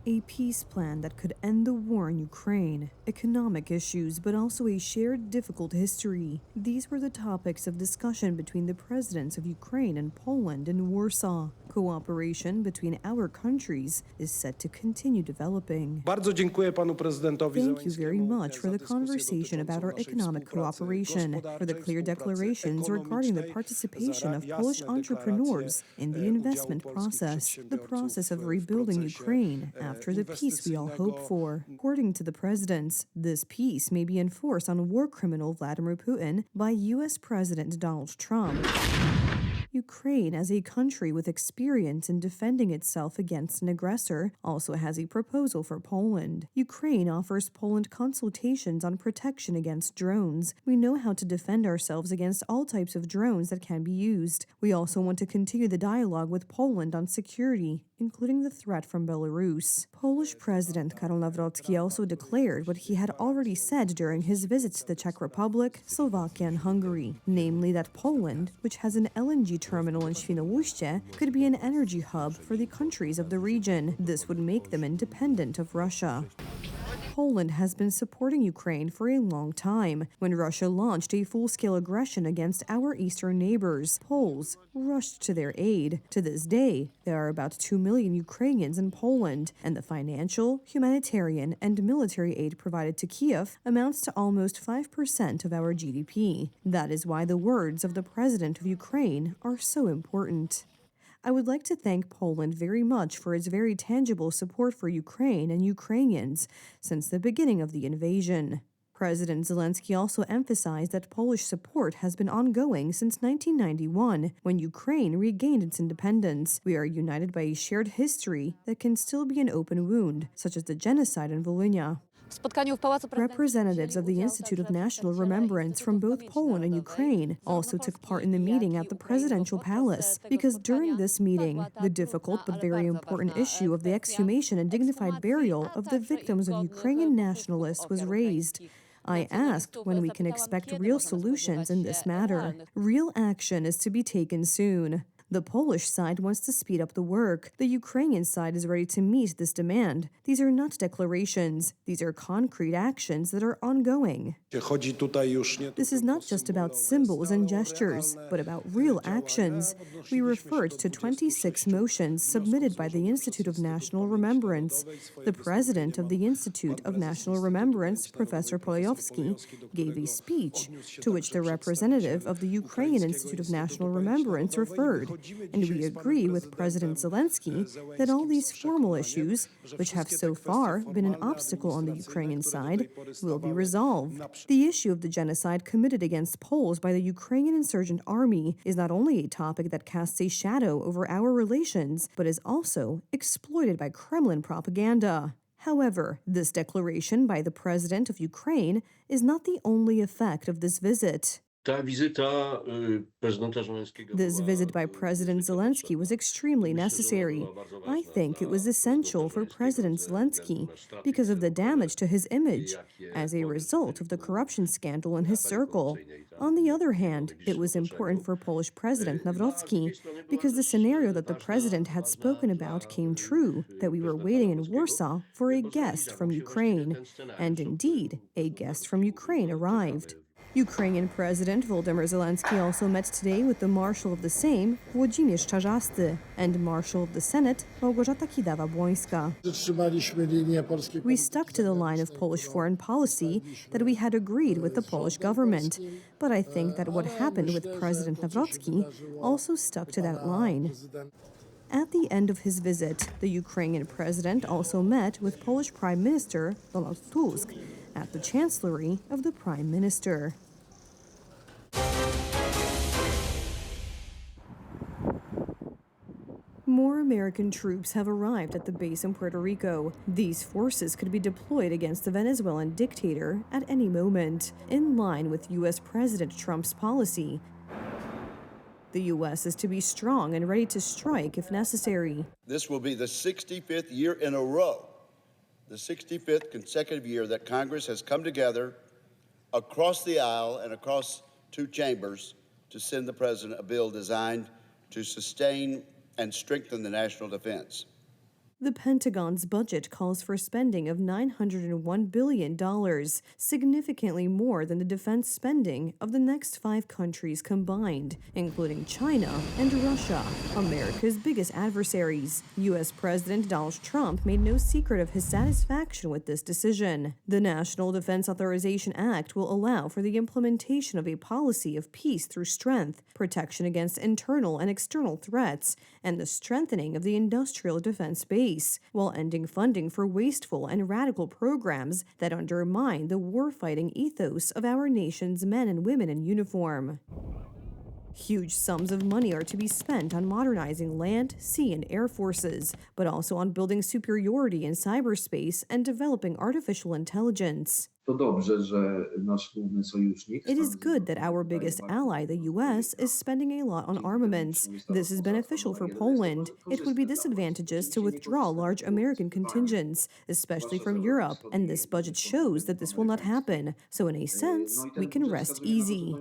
A peace plan that could end the war in Ukraine, economic issues, but also a shared difficult history. These were the topics of discussion between the presidents of Ukraine and Poland in Warsaw. Cooperation between our countries is set to continue developing. Thank you very much for the conversation about our economic cooperation, for the clear declarations regarding the participation of Polish entrepreneurs in the investment process, the process of rebuilding Ukraine after the peace we all hope for. According to the presidents, this peace may be enforced on war criminal Vladimir Putin by U.S. President Donald Trump. Ukraine, as a country with experience in defending itself against an aggressor, also has a proposal for Poland. Ukraine offers Poland consultations on protection against drones. We know how to defend ourselves against all types of drones that can be used. We also want to continue the dialogue with Poland on security, including the threat from Belarus. Polish President Karol Nawrocki also declared what he had already said during his visits to the Czech Republic, Slovakia, and Hungary, namely that Poland, which has an LNG terminal in Świnoujście, could be an energy hub for the countries of the region. This would make them independent of Russia. Poland has been supporting Ukraine for a long time. When Russia launched a full-scale aggression against our eastern neighbors, Poles rushed to their aid. To this day, there are about 2 million Ukrainians in Poland, and the financial, humanitarian, and military aid provided to Kiev amounts to almost 5% of our GDP. That is why the words of the president of Ukraine are so important. I would like to thank Poland very much for its very tangible support for Ukraine and Ukrainians since the beginning of the invasion. President Zelensky also emphasized that Polish support has been ongoing since 1991, when Ukraine regained its independence. We are united by a shared history that can still be an open wound, such as the genocide in Volhynia. Representatives of the Institute of National Remembrance from both Poland and Ukraine also took part in the meeting at the presidential palace, because during this meeting, the difficult but very important issue of the exhumation and dignified burial of the victims of Ukrainian nationalists was raised. I asked when we can expect real solutions in this matter. Real action is to be taken soon. The Polish side wants to speed up the work. The Ukrainian side is ready to meet this demand. These are not declarations. These are concrete actions that are ongoing. This is not just about symbols and gestures, but about real actions. We referred to 26 motions submitted by the Institute of National Remembrance. The president of the Institute of National Remembrance, Professor Polejowski, gave a speech to which the representative of the Ukrainian Institute of National Remembrance referred. And we agree with President Zelensky that all these formal issues, which have so far been an obstacle on the Ukrainian side, will be resolved. The issue of the genocide committed against Poles by the Ukrainian insurgent army is not only a topic that casts a shadow over our relations, but is also exploited by Kremlin propaganda. However, this declaration by the president of Ukraine is not the only effect of this visit. This visit by President Zelensky was extremely necessary. I think it was essential for President Zelensky because of the damage to his image as a result of the corruption scandal in his circle. On the other hand, it was important for Polish President Nawrocki because the scenario that the president had spoken about came true, that we were waiting in Warsaw for a guest from Ukraine. And indeed, a guest from Ukraine arrived. Ukrainian President Volodymyr Zelensky also met today with the Marshal of the Sejm, Włodzimierz Czarzasty, and Marshal of the Senate, Małgorzata Kidawa-Błońska. We stuck to the line of Polish foreign policy that we had agreed with the Polish government, but I think that what happened with President Nawrocki also stuck to that line. At the end of his visit, the Ukrainian president also met with Polish Prime Minister Donald Tusk at the Chancellery of the Prime Minister. More American troops have arrived at the base in Puerto Rico. These forces could be deployed against the Venezuelan dictator at any moment, in line with U.S. President Trump's policy. The U.S. is to be strong and ready to strike if necessary. This will be the 65th year in a row, the 65th consecutive year that Congress has come together across the aisle and across two chambers to send the president a bill designed to sustain and strengthen the national defense. The Pentagon's budget calls for spending of $901 billion, significantly more than the defense spending of the next 5 countries combined, including China and Russia, America's biggest adversaries. U.S. President Donald Trump made no secret of his satisfaction with this decision. The National Defense Authorization Act will allow for the implementation of a policy of peace through strength, protection against internal and external threats, and the strengthening of the industrial defense base, while ending funding for wasteful and radical programs that undermine the war-fighting ethos of our nation's men and women in uniform. Huge sums of money are to be spent on modernizing land, sea, and air forces, but also on building superiority in cyberspace and developing artificial intelligence. It is good that our biggest ally, the U.S., is spending a lot on armaments. This is beneficial for Poland. It would be disadvantageous to withdraw large American contingents, especially from Europe, and this budget shows that this will not happen. So in a sense, we can rest easy.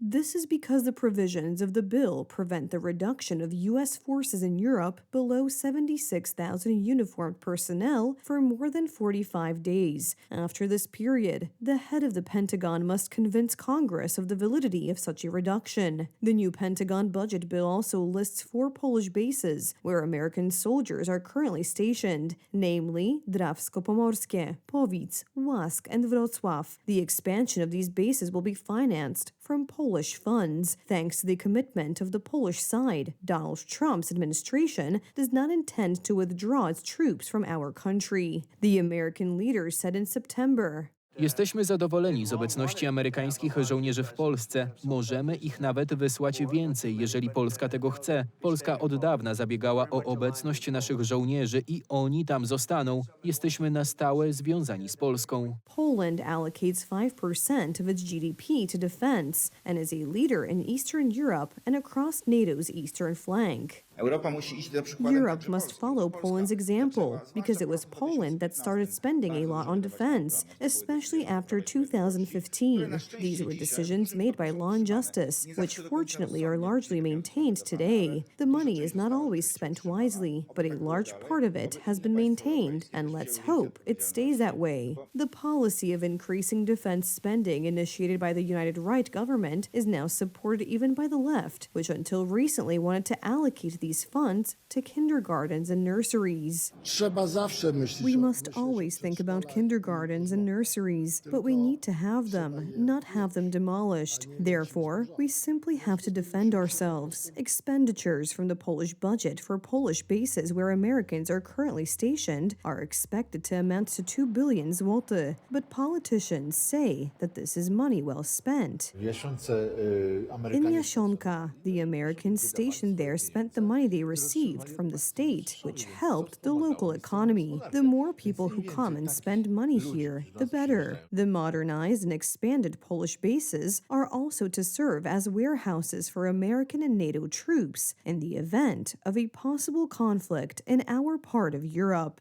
This is because the provisions of the bill prevent the reduction of U.S. forces in Europe below 76,000 uniformed personnel for more than 45 days. After this period, the head of the Pentagon must convince Congress of the validity of such a reduction. The new Pentagon budget bill also lists 4 Polish bases where American soldiers are currently stationed, namely Drawsko-Pomorskie, Powice, Łask, and Wrocław. The expansion of these bases will be financed from Polish funds, thanks to the commitment of the Polish side. Donald Trump's administration does not intend to withdraw its troops from our country. The American leader said in September, Jesteśmy zadowoleni z obecności amerykańskich żołnierzy w Polsce. Możemy ich nawet wysłać więcej, jeżeli Polska tego chce. Polska od dawna zabiegała o obecność naszych żołnierzy i oni tam zostaną. Jesteśmy na stałe związani z Polską. Poland allocates 5% of its GDP to defense and is a leader in Eastern Europe and across NATO's eastern flank. Europe must follow Poland's example because it was Poland that started spending a lot on defense, especially after 2015. These were decisions made by law and justice, which fortunately are largely maintained today. The money is not always spent wisely, but a large part of it has been maintained, and let's hope it stays that way. The policy of increasing defense spending initiated by the United Right government is now supported even by the left, which until recently wanted to allocate these funds to kindergartens and nurseries. We must always think about kindergartens and nurseries, but we need to have them, not have them demolished. Therefore, we simply have to defend ourselves. Expenditures from the Polish budget for Polish bases where Americans are currently stationed are expected to amount to 2 billion zloty, but politicians say that this is money well spent. In Jasionka, the Americans stationed there spent the money they received from the state, which helped the local economy. The more people who come and spend money here, the better. The modernized and expanded Polish bases are also to serve as warehouses for American and NATO troops in the event of a possible conflict in our part of Europe.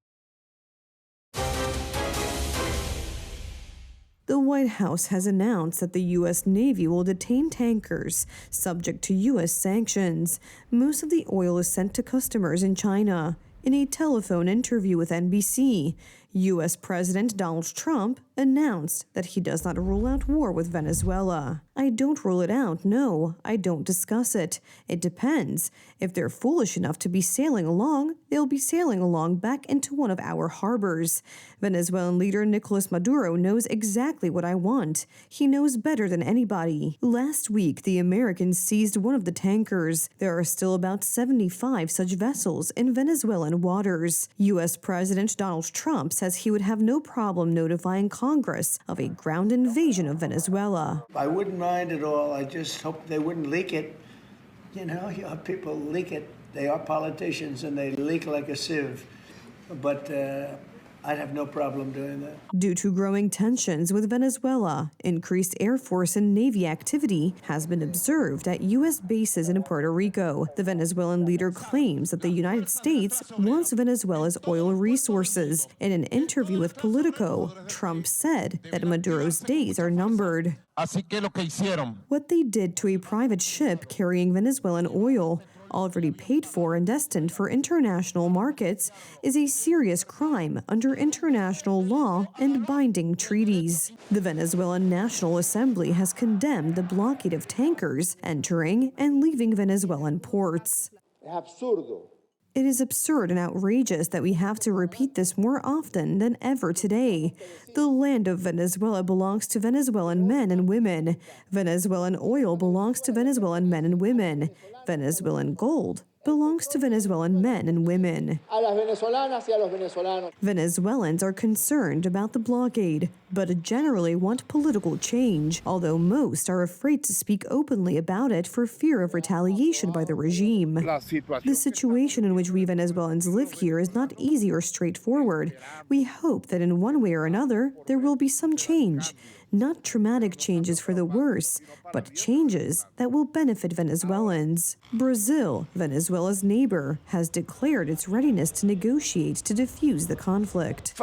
The White House has announced that the U.S. Navy will detain tankers subject to U.S. sanctions. Most of the oil is sent to customers in China. In a telephone interview with NBC, U.S. President Donald Trump announced that he does not rule out war with Venezuela. I don't rule it out, no, I don't discuss it. It depends. If they're foolish enough to be sailing along, they'll be sailing along back into one of our harbors. Venezuelan leader Nicolas Maduro knows exactly what I want. He knows better than anybody. Last week, the Americans seized one of the tankers. There are still about 75 such vessels in Venezuelan waters. U.S. President Donald Trump says he would have no problem notifying Congress of a ground invasion of Venezuela. I wouldn't mind at all. I just hope they wouldn't leak it. You know, people leak it. They are politicians and they leak like a sieve. But I'd have no problem doing that. Due to growing tensions with Venezuela, increased Air Force and Navy activity has been observed at U.S. bases in Puerto Rico. The Venezuelan leader claims that the United States wants Venezuela's oil resources. In an interview with Politico, Trump said that Maduro's days are numbered. What they did to a private ship carrying Venezuelan oil already paid for and destined for international markets, is a serious crime under international law and binding treaties. The Venezuelan National Assembly has condemned the blockade of tankers entering and leaving Venezuelan ports. It is absurd and outrageous that we have to repeat this more often than ever today. The land of Venezuela belongs to Venezuelan men and women. Venezuelan oil belongs to Venezuelan men and women. Venezuelan gold belongs to Venezuelan men and women. Venezuelans are concerned about the blockade, but generally want political change, although most are afraid to speak openly about it for fear of retaliation by the regime. The situation in which we Venezuelans live here is not easy or straightforward. We hope that in one way or another, there will be some change. Not traumatic changes for the worse, but changes that will benefit Venezuelans. Brazil, Venezuela's neighbor, has declared its readiness to negotiate to defuse the conflict.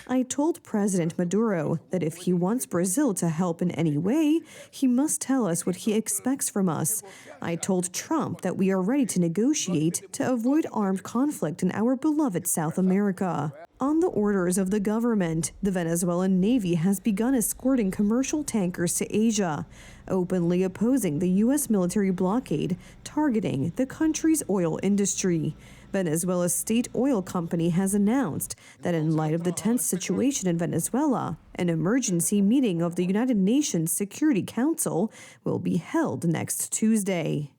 I told President Maduro that if he wants Brazil to help in any way, he must tell us what he expects from us. I told Trump that we are ready to negotiate to avoid armed conflict in our beloved South America. On the orders of the government, the Venezuelan Navy has begun escorting commercial tankers to Asia, openly opposing the U.S. military blockade targeting the country's oil industry. Venezuela's state oil company has announced that in light of the tense situation in Venezuela, an emergency meeting of the United Nations Security Council will be held next Tuesday.